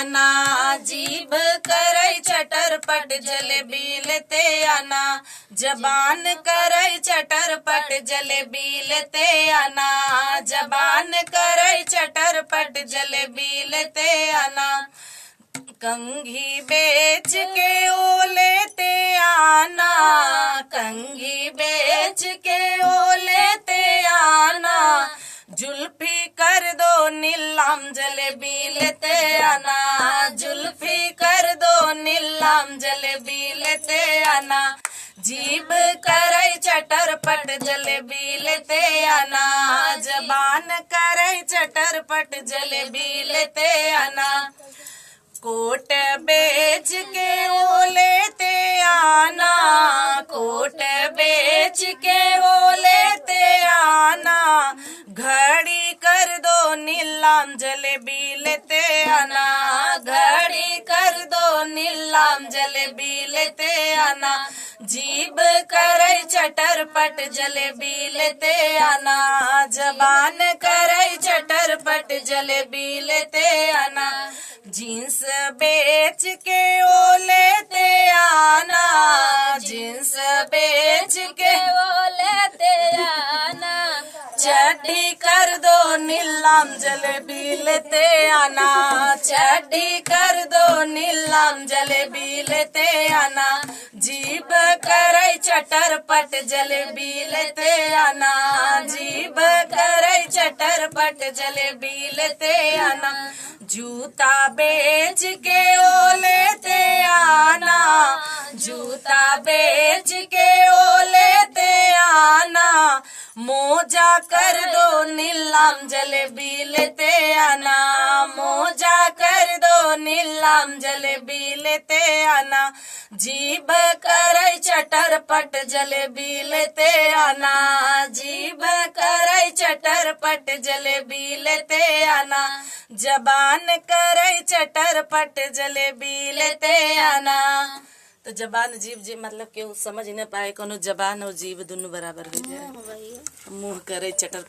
आना, जीभ करई चटरपट जलेबी लेते आना, जबान करई चटरपट जलेबी लेते आना, जबान करई चटरपट जलेबी लेते आना। कंघी बेच के ओ लेते आना, कंघी बेच के ओ लेते आना, जुल्फी कर दो नीलाम जलेबी लेते आना, जुल्फी कर दो नीलाम जलेबी लेते आना, जीभ करई चटरपट जलेबी लेते आना, जबान करई चटरपट जलेबी लेते आना। कोट बेच के ओ लेते आना, कोट बेच के ओ लेते आना, घड़ी कर दो नीलाम जलेबी लेते आना, घड़ी कर दो नीलाम जलेबी लेते आना, जीभ करई चटरपट जलेबी लेते आना, जबान करई चटरपट जलेबी लेते आना। जींस बेच के ओ लेते आना, जींस बेच के ओ लेते आना, चड्डी कर दो नीलाम जलेबी लेते आना, चड्डी कर दो नीलाम जलेबी लेते आना, जीभ करई चटरपट जलेबी लेते आना, जीभ करई चटरपट जलेबी लेते आना। जूता बेच के ओ लेते आना, जूता बेच के ओ लेते आना, मोजा कर दो नीलाम जलेबी लेते आना, मोजा कर दो नीलाम जलेबी लेते आना, जीभ करई चटरपट जलेबी लेते आना, जीभ करई चटरपट जलेबी लेते आना, जबान करई चटरपट जलेबी लेते आना। तो जबान जीभ जी मतलब केहू समझ न पाए कोनो जबान और जीभ दोनों बराबर हो जाए। मुंह करे चटर